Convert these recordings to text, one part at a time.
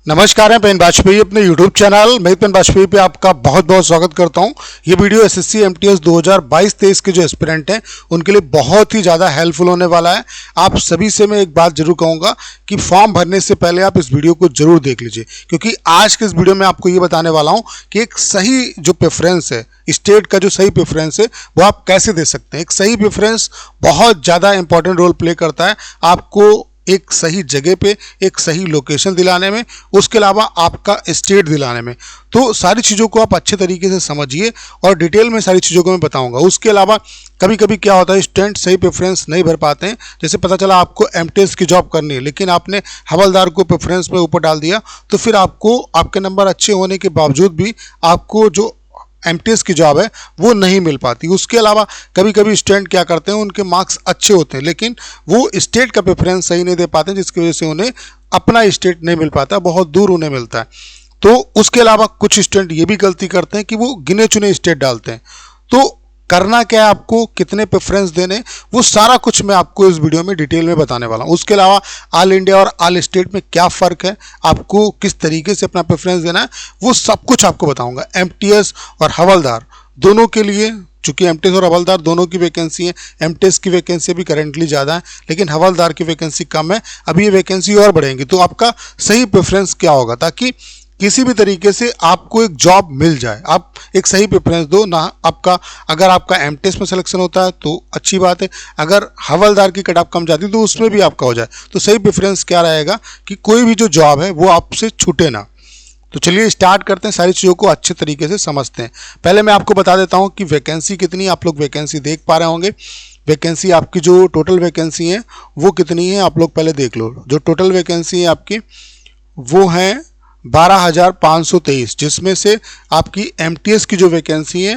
नमस्कार, मैं पेन वाजपेयी अपने YouTube चैनल मैं पेन वाजपेयी पे आपका बहुत बहुत स्वागत करता हूं। ये वीडियो एसएससी एमटीएस 2022-23 के जो एस्पिरेंट हैं उनके लिए बहुत ही ज़्यादा हेल्पफुल होने वाला है। आप सभी से मैं एक बात जरूर कहूँगा कि फॉर्म भरने से पहले आप इस वीडियो को जरूर देख लीजिए, क्योंकि आज के इस वीडियो में आपको ये बताने वाला हूँ कि एक सही जो प्रेफरेंस है, स्टेट का जो सही प्रेफरेंस है वो आप कैसे दे सकते हैं। एक सही प्रेफरेंस बहुत ज़्यादा इंपॉर्टेंट रोल प्ले करता है आपको एक सही जगह पे एक सही लोकेशन दिलाने में, उसके अलावा आपका स्टेट दिलाने में। तो सारी चीज़ों को आप अच्छे तरीके से समझिए और डिटेल में सारी चीज़ों को मैं बताऊंगा। उसके अलावा कभी कभी क्या होता है, स्टूडेंट सही प्रेफरेंस नहीं भर पाते हैं। जैसे पता चला आपको एमटीएस की जॉब करनी है लेकिन आपने हवलदार को प्रेफरेंस में ऊपर डाल दिया, तो फिर आपको आपके नंबर अच्छे होने के बावजूद भी आपको जो एमटीएस की जॉब है वो नहीं मिल पाती। उसके अलावा कभी कभी स्टूडेंट क्या करते हैं, उनके मार्क्स अच्छे होते हैं लेकिन वो स्टेट का प्रेफरेंस सही नहीं दे पाते, जिसकी वजह से उन्हें अपना स्टेट नहीं मिल पाता, बहुत दूर उन्हें मिलता है। तो उसके अलावा कुछ स्टूडेंट ये भी गलती करते हैं कि वो गिने चुने स्टेट डालते हैं। तो करना क्या है, आपको कितने प्रेफरेंस देने, वो सारा कुछ मैं आपको इस वीडियो में डिटेल में बताने वाला हूँ। उसके अलावा ऑल इंडिया और ऑल स्टेट में क्या फ़र्क है, आपको किस तरीके से अपना प्रेफरेंस देना है, वो सब कुछ आपको बताऊंगा। एमटीएस और हवलदार दोनों के लिए, चूँकि एमटीएस और हवलदार दोनों की वैकेंसी है, एमटीएस की वैकेंसी भी करेंटली ज़्यादा है लेकिन हवलदार की वैकेंसी कम है। अभी ये वैकेंसी और बढ़ेंगी। तो आपका सही प्रेफरेंस क्या होगा, ताकि किसी भी तरीके से आपको एक जॉब मिल जाए। आप एक सही प्रेफरेंस दो ना। अगर आपका एमटीएस में सिलेक्शन होता है तो अच्छी बात है, अगर हवलदार की कट ऑफ कम जाती है तो उसमें भी आपका हो जाए। तो सही प्रेफरेंस क्या रहेगा कि कोई भी जो जॉब है वो आपसे छूटे ना। तो चलिए स्टार्ट करते हैं, सारी चीज़ों को अच्छे तरीके से समझते हैं। पहले मैं आपको बता देता हूँ कि वैकेंसी कितनी, आप लोग वैकेंसी देख पा रहे होंगे। वैकेंसी आपकी जो टोटल वैकेंसी है वो कितनी है आप लोग पहले देख लो। जो टोटल वैकेंसी है आपकी वो है 12,523, जिसमें से आपकी एमटीएस की जो वैकेंसी है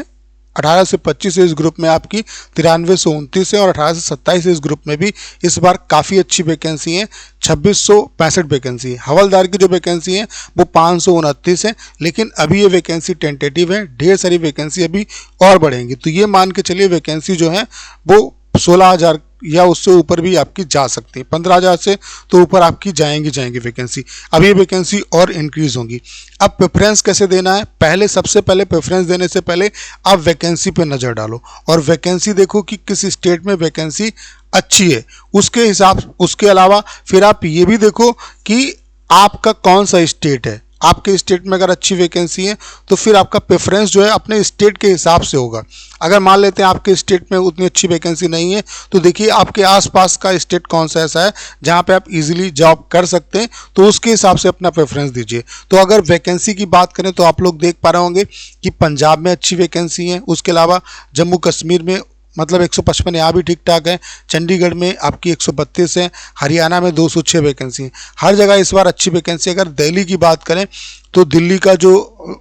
18 से 25 इस ग्रुप में आपकी 9329 है और 18 से 27 इस ग्रुप में भी इस बार काफ़ी अच्छी वैकेंसी है, 2665 वैकेंसी है। हवलदार की जो वैकेंसी है वो 529 है, लेकिन अभी ये वैकेंसी टेंटेटिव है, ढेर सारी वैकेंसी अभी और बढ़ेंगी। तो ये मान के चलिए वैकेंसी जो है वो 16,000 या उससे ऊपर भी आपकी जा सकती है। 15,000 से तो ऊपर आपकी जाएंगी वैकेंसी। अब ये वैकेंसी और इंक्रीज होंगी। अब प्रेफरेंस कैसे देना है, सबसे पहले प्रेफरेंस देने से पहले आप वैकेंसी पे नज़र डालो और वैकेंसी देखो कि किस स्टेट में वैकेंसी अच्छी है, उसके हिसाब। उसके अलावा फिर आप ये भी देखो कि आपका कौन सा स्टेट है। आपके स्टेट में अगर अच्छी वैकेंसी है तो फिर आपका प्रेफरेंस जो है अपने स्टेट के हिसाब से होगा। अगर मान लेते हैं आपके स्टेट में उतनी अच्छी वैकेंसी नहीं है तो देखिए आपके आसपास का स्टेट कौन सा ऐसा है जहां पे आप इजीली जॉब कर सकते हैं, तो उसके हिसाब से अपना प्रेफरेंस दीजिए। तो अगर वैकेंसी की बात करें तो आप लोग देख पा रहे होंगे कि पंजाब में अच्छी वैकेंसी है। उसके अलावा जम्मू कश्मीर में मतलब 155 यहाँ भी ठीक ठाक है। चंडीगढ़ में आपकी 132 है। हरियाणा में 206 वैकेंसी है। हर जगह इस बार अच्छी वैकेंसी। अगर दिल्ली की बात करें तो दिल्ली का जो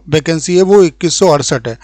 वैकेंसी है वो 2168 है।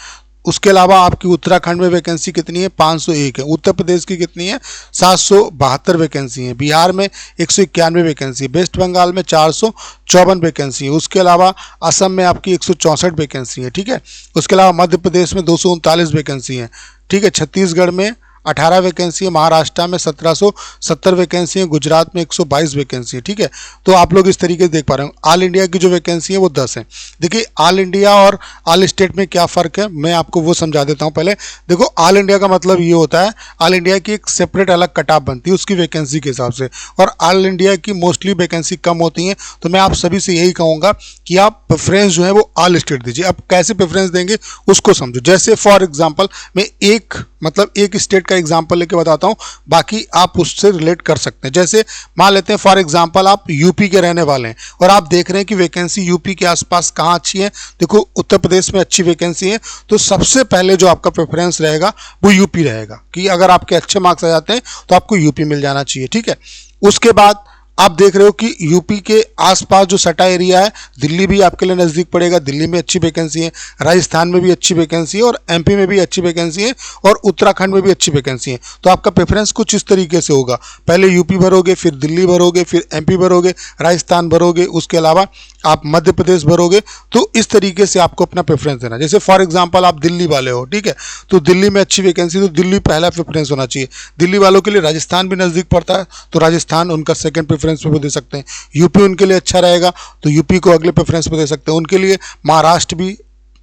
उसके अलावा आपकी उत्तराखंड में वैकेंसी कितनी है, 501 है। उत्तर प्रदेश की कितनी है, 772 वैकेंसी है। बिहार में 191 वैकेंसी, वेस्ट बंगाल में 454 वैकेंसी है। उसके अलावा असम में आपकी 164 वैकेंसी है, ठीक है। उसके अलावा मध्य प्रदेश में 239 वैकेंसी है, ठीक है। छत्तीसगढ़ में 18 वैकेंसी है, महाराष्ट्र में 1770 वैकेंसी है, गुजरात में 122 वैकेंसी है, ठीक है। तो आप लोग इस तरीके से देख पा रहे हो। ऑल इंडिया की जो वैकेंसी है वो 10 है। देखिए ऑल इंडिया और ऑल स्टेट में क्या फ़र्क है मैं आपको वो समझा देता हूँ। पहले देखो, ऑल इंडिया का मतलब ये होता है, ऑल इंडिया की एक सेपरेट अलग कट ऑफ बनती है उसकी वैकेंसी के हिसाब से, और ऑल इंडिया की मोस्टली वैकेंसी कम होती है। तो मैं आप सभी से यही कहूँगा कि आप प्रेफरेंस जो है वो ऑल स्टेट दीजिए। अब कैसे प्रेफरेंस देंगे उसको समझो। जैसे फॉर एग्जाम्पल मैं एक स्टेट का एग्जांपल लेके बताता हूं, बाकी आप उससे रिलेट कर सकते हैं। जैसे मान लेते हैं फॉर एग्जांपल आप यूपी के रहने वाले हैं और आप देख रहे हैं कि वैकेंसी यूपी के आसपास कहाँ अच्छी है। देखो उत्तर प्रदेश में अच्छी वैकेंसी है, तो सबसे पहले जो आपका प्रेफरेंस रहेगा वो यूपी रहेगा कि अगर आपके अच्छे मार्क्स आ जाते हैं तो आपको यूपी मिल जाना चाहिए, ठीक है। उसके बाद आप देख रहे हो कि यूपी के आसपास जो सटा एरिया है, दिल्ली भी आपके लिए नज़दीक पड़ेगा, दिल्ली में अच्छी वैकेंसी है, राजस्थान में भी अच्छी वैकेंसी है और एमपी में भी अच्छी वैकेंसी है और उत्तराखंड में भी अच्छी वैकेंसी है। तो आपका प्रेफरेंस कुछ इस तरीके से होगा, पहले यूपी भरोगे, फिर दिल्ली भरोगे, फिर एमपी भरोगे, राजस्थान भरोगे, उसके अलावा आप मध्य प्रदेश भरोगे। तो इस तरीके से आपको अपना प्रेफरेंस देना। जैसे फॉर एग्जांपल आप दिल्ली वाले हो, ठीक है, तो दिल्ली में अच्छी वैकेंसी, तो दिल्ली पहला प्रेफरेंस होना चाहिए। दिल्ली वालों के लिए राजस्थान भी नज़दीक पड़ता है तो राजस्थान उनका सेकंड प्रेफरेंस पे वो दे सकते हैं। यूपी उनके लिए अच्छा रहेगा तो यूपी को अगले प्रेफरेंस पे दे सकते हैं। उनके लिए महाराष्ट्र भी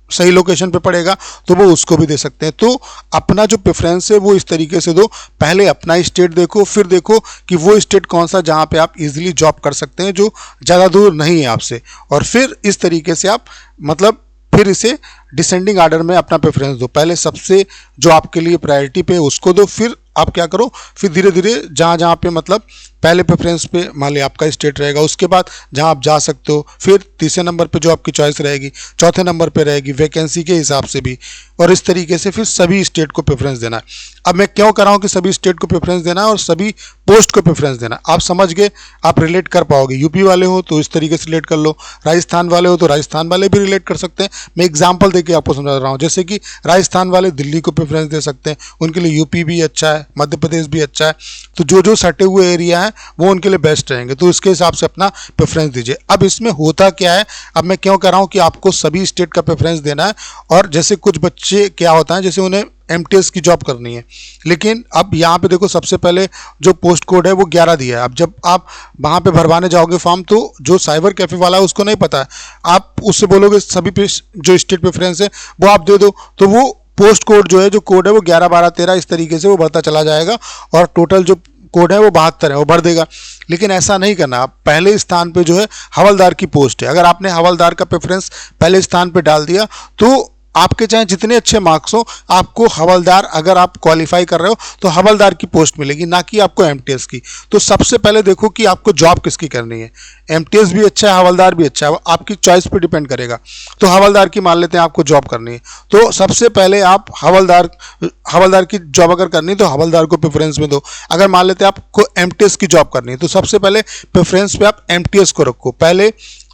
सही लोकेशन पे पड़ेगा तो वो उसको भी दे सकते हैं। तो अपना जो प्रेफरेंस है वो इस तरीके से दो, पहले अपना स्टेट देखो, फिर देखो कि वो स्टेट कौन सा जहाँ पे आप इजीली जॉब कर सकते हैं, जो ज़्यादा दूर नहीं है आपसे, और फिर इस तरीके से आप मतलब फिर इसे डिसेंडिंग आर्डर में अपना प्रेफरेंस दो। पहले सबसे जो आपके लिए प्रायोरिटी पे उसको दो, फिर आप क्या करो, फिर धीरे धीरे जहाँ जहाँ पे मतलब पहले प्रेफरेंस पे मान लिया आपका स्टेट रहेगा, उसके बाद जहाँ आप जा सकते हो, फिर तीसरे नंबर पे जो आपकी चॉइस रहेगी, चौथे नंबर पे रहेगी वैकेंसी के हिसाब से भी, और इस तरीके से फिर सभी स्टेट को प्रेफरेंस देना है। अब मैं क्यों कर रहा हूँ कि सभी स्टेट को प्रेफरेंस देना है और सभी पोस्ट को प्रेफरेंस देना है, आप समझ गए, आप रिलेट कर पाओगे। यूपी वाले हो तो इस तरीके से रिलेट कर लो, राजस्थान वाले हो तो राजस्थान वाले भी रिलेट कर सकते हैं। मैं एग्जाम्पल देके आपको समझा रहा हूँ, जैसे कि राजस्थान वाले दिल्ली को प्रेफरेंस दे सकते हैं, उनके लिए यूपी भी अच्छा है, मध्य प्रदेश भी अच्छा है, तो जो जो सटे हुए एरिया हैं वो उनके लिए बेस्ट रहेंगे, तो इसके हिसाब से अपना प्रेफरेंस दीजिए। अब इसमें होता क्या है, अब मैं क्यों कर रहा हूँ कि आपको सभी स्टेट का प्रेफरेंस देना है, और जैसे कुछ बच्चे क्या होता है, जैसे उन्हें एमटीएस की जॉब करनी है, लेकिन अब यहाँ पे देखो सबसे पहले जो पोस्ट कोड है वो 11 दिया है। अब जब आप वहाँ पे भरवाने जाओगे फॉर्म, तो जो साइबर कैफे वाला है उसको नहीं पता है, आप उससे बोलोगे सभी पे जो स्टेट प्रेफरेंस है वो आप दे दो, तो वो पोस्ट कोड जो है, जो कोड है वो 11 12 13 इस तरीके से वो बढ़ता चला जाएगा, और टोटल जो कोड है वो 72 है, वो भर देगा। लेकिन ऐसा नहीं करना, आप पहले स्थान पे जो है हवलदार की पोस्ट है, अगर आपने हवलदार का प्रेफरेंस पहले स्थान पे डाल दिया तो आपके चाहे जितने अच्छे मार्क्स हो, आपको हवलदार, अगर आप क्वालिफाई कर रहे हो तो हवलदार की पोस्ट मिलेगी, ना कि आपको एमटीएस की। तो सबसे पहले देखो कि आपको जॉब किसकी करनी है, एमटीएस भी अच्छा है, हवलदार भी अच्छा है, आपकी चॉइस पे डिपेंड करेगा। तो हवलदार की मान लेते हैं आपको जॉब करनी है, तो सबसे पहले आप हवलदार की जॉब अगर करनी है तो हवलदार को प्रेफरेंस में दो। अगर मान लेते हैं आपको एमटीएस की जॉब करनी है तो सबसे पहले प्रेफरेंस पे आप एमटीएस को रखो पहले।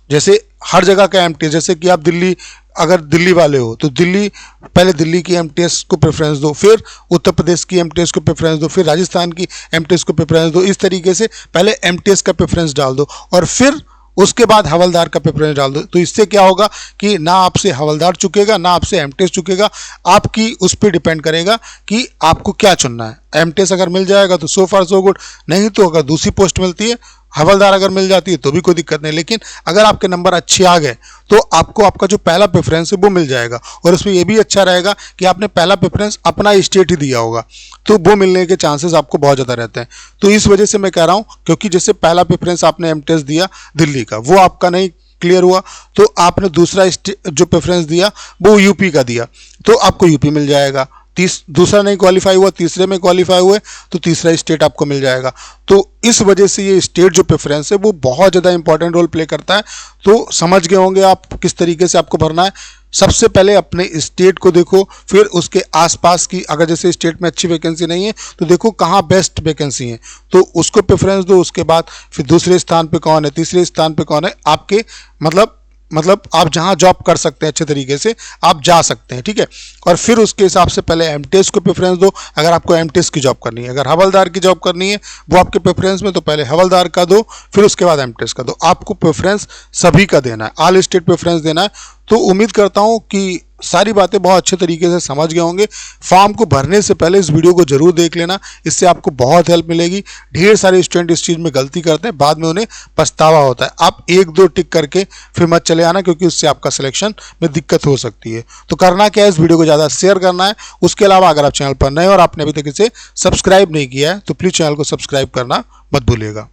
जैसे हर जगह का एमटीएस, जैसे कि आप दिल्ली, अगर दिल्ली वाले हो तो दिल्ली, पहले दिल्ली की एमटीएस को प्रेफरेंस दो, फिर उत्तर प्रदेश की एमटीएस को प्रेफरेंस दो, फिर राजस्थान की एमटीएस को प्रेफरेंस दो। इस तरीके से पहले एमटीएस का प्रेफरेंस डाल दो और फिर उसके बाद हवलदार का प्रेफरेंस डाल दो। तो इससे क्या होगा कि ना आपसे हवलदार चुकेगा, ना आपसे एमटीएस चुकेगा, आपकी उस पर डिपेंड करेगा कि आपको क्या चुनना है। एमटीएस अगर मिल जाएगा तो सो फार सो गुड, नहीं तो अगर दूसरी पोस्ट मिलती है, हवलदार अगर मिल जाती है तो भी कोई दिक्कत नहीं। लेकिन अगर आपके नंबर अच्छे आ गए तो आपको आपका जो पहला प्रेफरेंस है वो मिल जाएगा, और उसमें ये भी अच्छा रहेगा कि आपने पहला प्रेफरेंस अपना स्टेट ही दिया होगा, तो वो मिलने के चांसेस आपको बहुत ज़्यादा रहते हैं। तो इस वजह से मैं कह रहा हूँ, क्योंकि जैसे पहला प्रेफरेंस आपने एमटीएस दिया दिल्ली का, वो आपका नहीं क्लियर हुआ, तो आपने दूसरा जो प्रेफरेंस दिया वो यूपी का दिया, तो आपको यूपी मिल जाएगा। दूसरा नहीं क्वालिफाई हुआ, तीसरे में क्वालिफाई हुए तो तीसरा स्टेट आपको मिल जाएगा। तो इस वजह से ये स्टेट जो प्रेफरेंस है वो बहुत ज़्यादा इंपॉर्टेंट रोल प्ले करता है। तो समझ गए होंगे आप किस तरीके से आपको भरना है। सबसे पहले अपने स्टेट को देखो, फिर उसके आसपास की, अगर जैसे स्टेट में अच्छी वैकेंसी नहीं है तो देखो कहाँ बेस्ट वैकेंसी है, तो उसको प्रेफरेंस दो। उसके बाद फिर दूसरे स्थान पे कौन है, तीसरे स्थान पे कौन है, आपके मतलब आप जहां जॉब कर सकते हैं अच्छे तरीके से आप जा सकते हैं, ठीक है। और फिर उसके हिसाब से पहले एमटीएस को प्रेफरेंस दो, अगर आपको एमटीएस की जॉब करनी है। अगर हवलदार की जॉब करनी है वो आपके प्रेफरेंस में, तो पहले हवलदार का दो, फिर उसके बाद एमटीएस का दो। आपको प्रेफरेंस सभी का देना है, ऑल स्टेट प्रेफरेंस देना है। तो उम्मीद करता हूं कि सारी बातें बहुत अच्छे तरीके से समझ गए होंगे। फॉर्म को भरने से पहले इस वीडियो को जरूर देख लेना, इससे आपको बहुत हेल्प मिलेगी। ढेर सारे स्टूडेंट इस चीज़ में गलती करते हैं, बाद में उन्हें पछतावा होता है। आप 1-2 टिक करके फिर मत चले आना, क्योंकि उससे आपका सिलेक्शन में दिक्कत हो सकती है। तो करना क्या है, इस वीडियो को ज़्यादा शेयर करना है। उसके अलावा अगर आप चैनल पर नए और आपने अभी तक इसे सब्सक्राइब नहीं किया है तो प्लीज़ चैनल को सब्सक्राइब करना मत भूलिएगा।